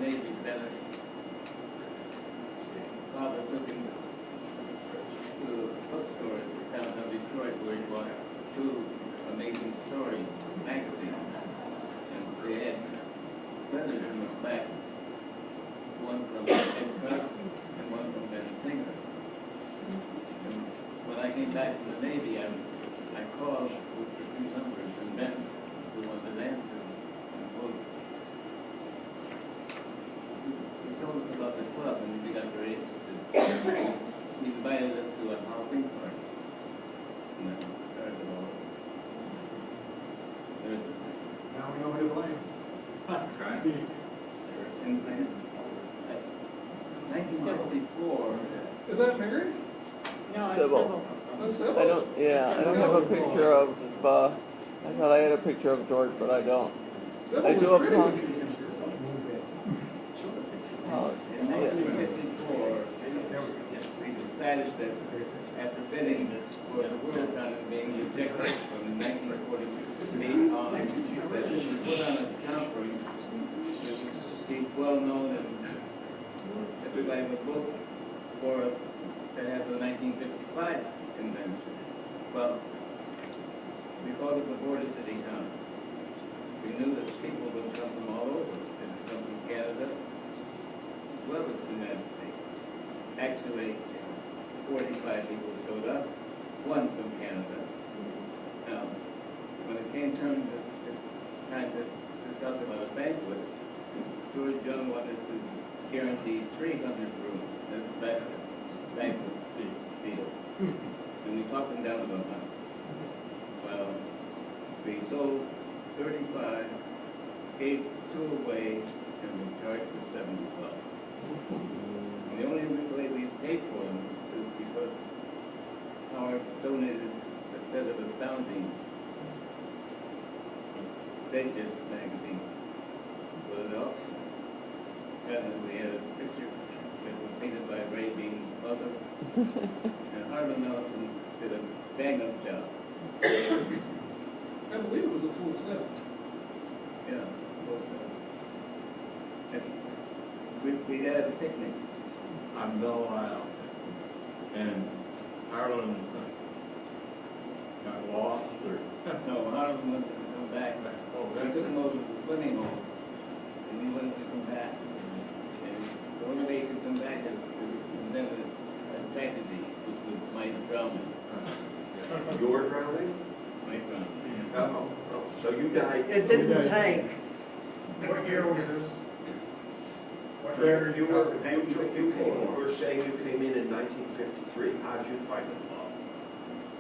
Navy, Bennett. Father took him to a bookstore downtown Detroit where he bought two amazing story magazines. And they had letters in the back, one from Detcon and one from Ben Singer. And when I came back from the Navy, I called with the two numbers, and Ben, who wanted an answer, and told he told us about the club, and we got very interested. He invited us to a Halloween party. And that was the start of it all. There's the system. Now we know who to blame. In 1964, Is that Mary? No, it's Sybil. civil. That's Sybil? I don't, yeah, I don't have a picture of, I thought I had a picture of George, but I don't. Sybil I was do pretty. apologize. in 1954, we decided that after bidding for the Worldcon being rejected from 1948 on, that we should put on a conference which be well known and everybody would vote for us to have the 1955 convention. Well, we called it the Board of City Council. We knew that people would come from all over. They would come from Canada, as well as the United States. Actually, 45 people showed up, one from Canada. Now, when it came time to talk about a banquet, George Young wanted to guarantee 300 rooms at the banquet field. And we talked them down to 100. Well, we sold 35, gave 2 away, and we charged for 75. And the only way we paid for them is because Howard donated a set of astounding Detective magazine for an auction. And we had a picture that was painted by Ray Bean's mother. And Harlan Nelson did a bang-up job. I believe it was a full set. Yeah, and we had a picnic. on Belle Isle. And Harlan got lost or... No, Harlan wanted to come back. Oh, We took him over to the swimming hole, and he wanted to come back. And the only way he could come back is then a tragedy, which was my drowning. Your drowning? My drowning. Oh, so you died. It didn't tank. What year was this? You were saying you came in 1953. How did you find it?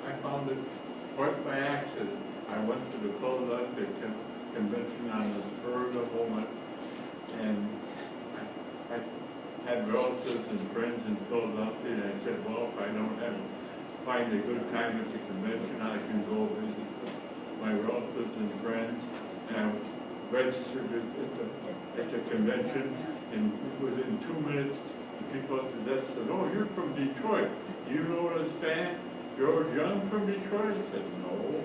I found it quite by accident. I went to the Philadelphia convention on the spur of the moment, and I had relatives and friends in Philadelphia, and I said, well, if I don't find a good time at the convention, I can go visit my relatives and friends. And I registered at the convention, and within 2 minutes, the people at the desk said, oh, you're from Detroit. You know this band, George Young from Detroit? I said, no.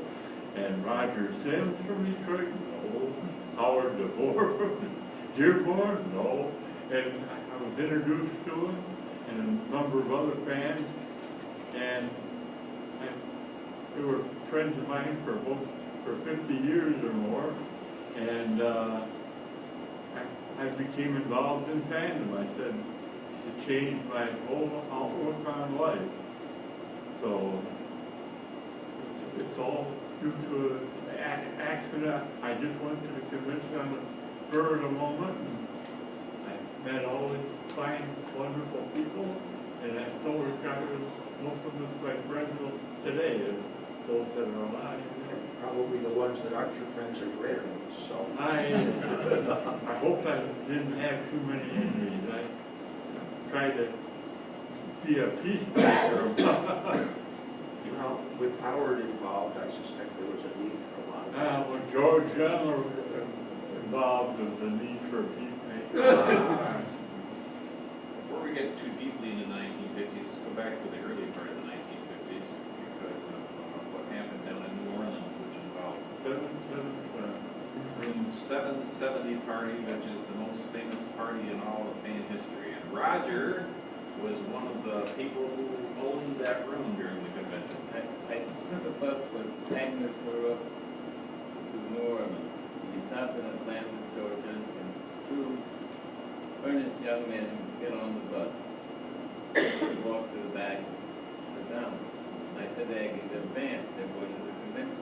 And Roger Sims from Detroit? No. Howard DeVore from Dearborn? No. And I was introduced to him and a number of other fans, and they were friends of mine for 50 years or more, and I became involved in fandom. I said it changed my whole outlook on life. So it's all due to an accident. I just went to the convention on the spur of the moment, and I met all these fine, wonderful people, and I still regard most of them as my friends today, those that are alive. Probably the ones that aren't your friends are your enemies, so. I hope I didn't have too many enemies. I tried to be a peacemaker. Well, with Howard involved, I suspect there was a need for a lot of that. When George Young was involved, there was a need for a peacemaker. Before we get too deeply into the 1950s, let's go back to the early part of the 1950s because of what happened down in New Orleans, which involved rooms 770 party, which is the most famous party in all of fan history. And Roger was one of the people who owned that room during the convention. I took a bus with Agnes for up to New Orleans. We stopped in Atlanta, Georgia, and two earnest young men get on the bus. They walk to the back, sit down. I said to Aggie, they're fans, they're going to the convention.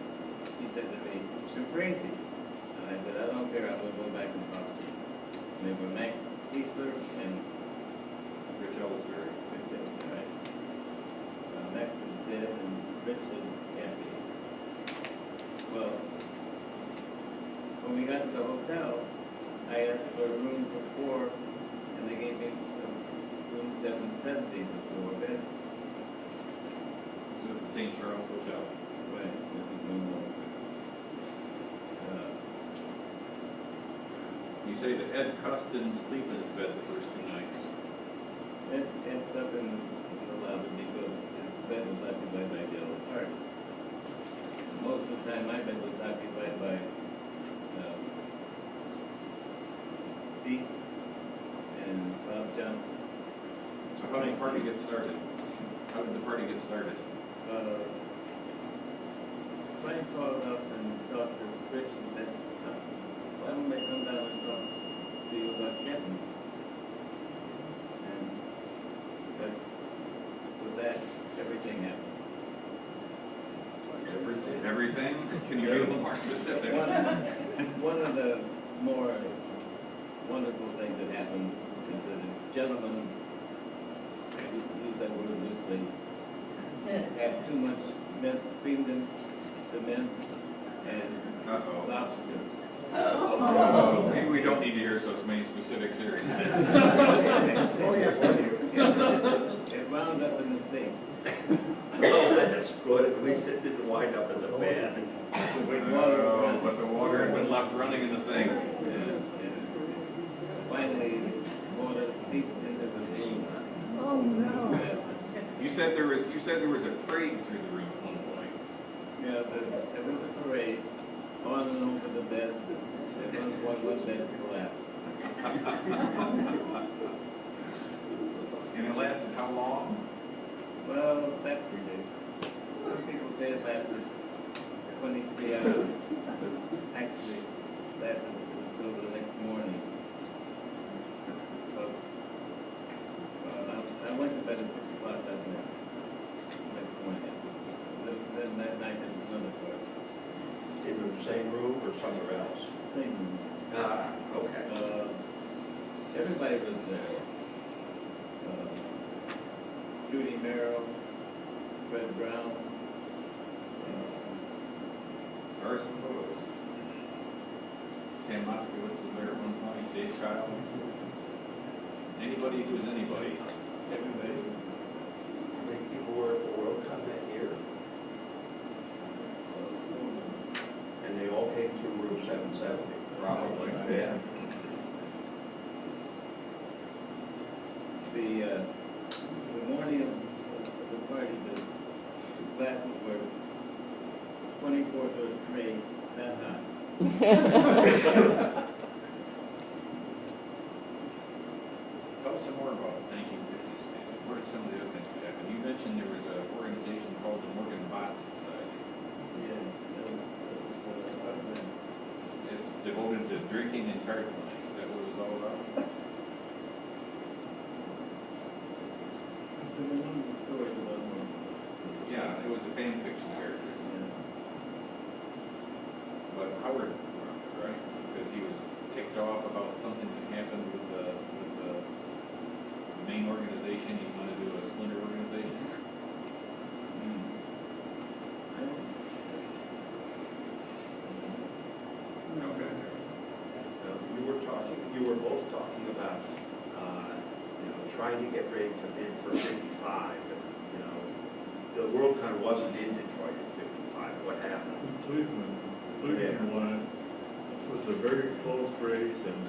She said to me, you're crazy. And I said, I don't care, I'm going to go back and talk to you. And they were Max Eastler and Rich Ellsbury. right? Max is dead and Rich is happy. Well, when we got to the hotel, I asked for a room for 4, and they gave me room 770 for 4 beds. This is at the St. Charles Hotel. Right, this is no more. You say that Ed Cuss didn't sleep in his bed the first 2 nights. Ed's up in the lobby because his bed was occupied by Yellow Heart. Most of the time, my bed was occupied by Beats and Bob Johnson. So how did the party get started? How did the party get started? Frank called up and talked to Rich and said, why don't they come down and talk to you about Kenton? And with that, everything happened. Everything? Can you be a little more specific? One of the more wonderful things that happened is that a gentleman, I use that word loosely, had too much mint, fandom to mint, and lobster. Oh, maybe we don't need to hear so many specifics here. It wound up in the sink. Oh, that's good, at least it didn't wind up in the bed. But the water had been left running in the sink. And finally, water seeped into the room. Oh, no. You said there was a parade through the room at one point. Yeah, there was a parade on and over the beds. At one point, one bed collapsed. And it lasted how long? Well, that's ridiculous. Some people say it lasted 23 hours, but actually lasted until the next morning. But I went to bed at 6 o'clock that morning, next morning. Then that night there was another party. In the same room or somewhere else? Same room. Ah, okay. Everybody was there. Judy Merrill, Fred Brown. There are some photos. Sam Moskowitz was there at one point, Dave Child. Anybody who was anybody. Everybody. How many people were at the Worldcon that year? And they all came through room 770? Probably. Yeah. The morning of the party, the glasses were 24th of a tray, that high. Tell us some more about 1950s, man. What are some of the other things that happened? You mentioned there was an organization called the Morgan Botts Society. Yeah, It's devoted to drinking and card playing. Is that what it was all about? there were one of the stories about one. Yeah, it was a fan fiction character. But Howard, right? Because he was ticked off about something that happened with the main organization. He wanted to do a splinter organization. Okay. So you were both talking about, trying to get ready to bid for 55. You know, the Worldcon wasn't in Detroit at 55. What happened? Cleveland won. It was a very close race, and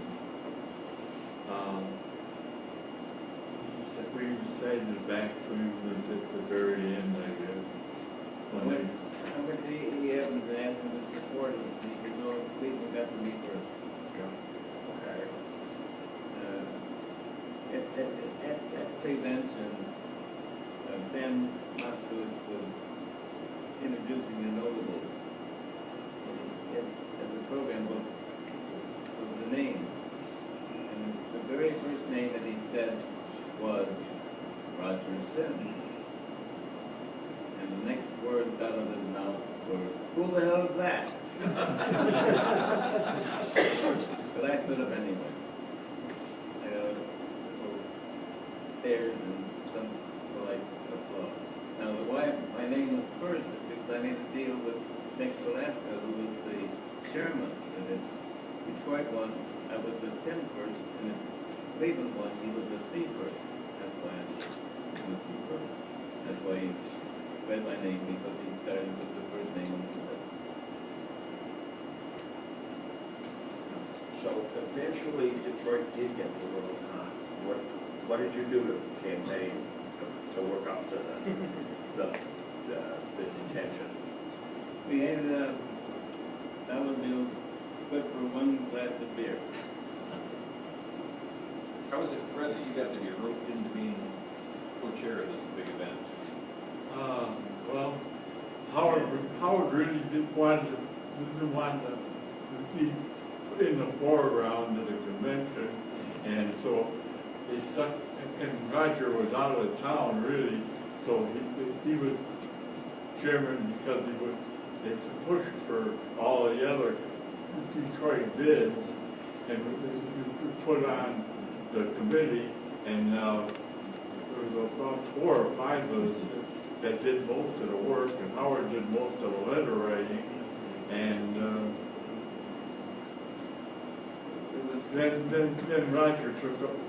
we decided to back Cleveland at the very end, I guess. I went to E. Evans and asked him to support him. He said, no, Cleveland got to me first. Okay. At the event, Sam Moskowitz was introducing the notable as a program book of the names. And the very first name that he said was Roger Sims. And the next words out of his mouth were, "Who the hell is that?" But I stood up anyway. Stairs and some polite applause. Now, why my name was first is because I made a deal with Nick Velasco, who was the chairman of the Detroit one. I was with Tim first, and the Cleveland one, he was with Steve first. That's why I was with Steve first. That's why he read my name, because he started with the first name on the list. So eventually Detroit did get the Worldcon. What did you do to campaign to work up to the detention? We had dollar bills good for one glass of beer. How was it, Fred, that you got to be roped into being co-chair of this big event? Well, Howard really didn't want to be put in the foreground of the convention, and so they stuck, and Roger was out of town really, so he was chairman because they pushed for all the other Detroit bids, and we put on the committee, and there was about 4 or 5 of us that did most of the work, and Howard did most of the letter writing, and then Roger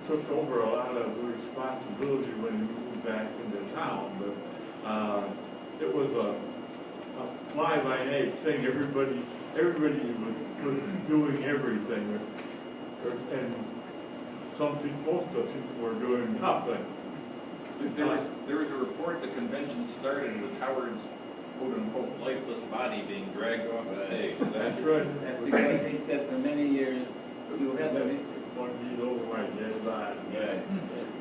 took over a lot of the responsibility when he moved back into town, but it was a fly-by-night thing. Everybody was doing everything, and most of people were doing nothing. There was a report the convention started with Howard's quote-unquote lifeless body being dragged off the stage. That's right. That's because he said for many years, you have a... One need over my dead body. Right.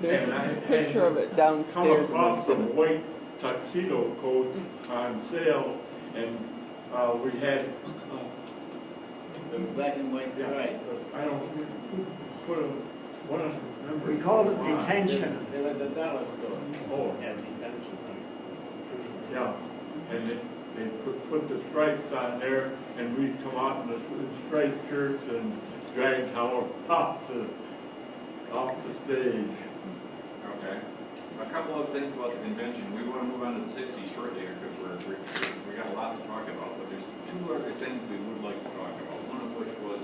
There's And a picture of it downstairs. Come across some white tuxedo coats on sale, and we had... The black and white stripes. I don't put a... One of them, remember? We called it Detention. They were the dollar store. Oh, Yeah, Detention. yeah, and they put the stripes on there, and we'd come out in the striped shirts and drag Howard off the stage. Okay. A couple of things about the convention. We want to move on to the 60s shortly here because we got a lot to talk about, but there's 2 other things we would like to talk about. One of which was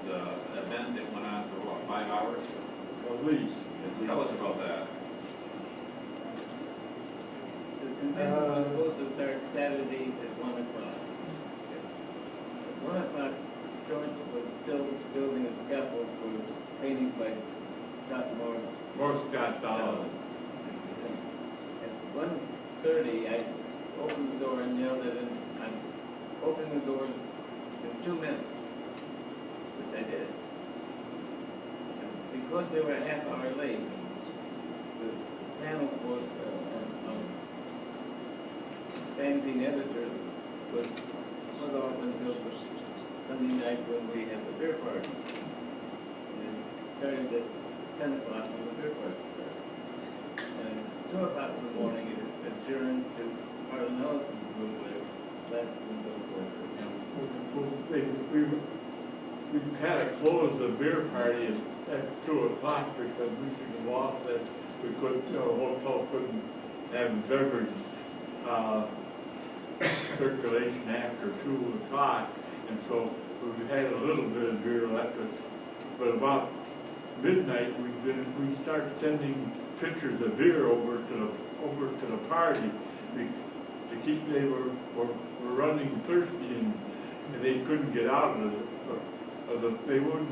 the event that went on for, what, 5 hours? At least. Tell us about that. The convention was supposed to start Saturday at 1 o'clock. At 1 o'clock, George was still building a scaffold for paintings by Scott Moore. More Scott Dollars. At 1:30, I opened the door and yelled at him, I'm opening the doors in 2 minutes, which I did. And because they were a half hour late, the panel for fanzine editors was put off until Sunday night when we had the beer party. And it started at 10 o'clock when the beer party started. And at 2 o'clock in the morning, it adjourned to Harlan Ellison's room where last and so forth. We had to close the beer party at 2 o'clock because Michigan law said we couldn't, the hotel couldn't have beverage circulation after 2 o'clock, and so we had a little bit of beer left. But about midnight, we started sending pictures of beer over to the party to keep they were running thirsty and they couldn't get out of the they wouldn't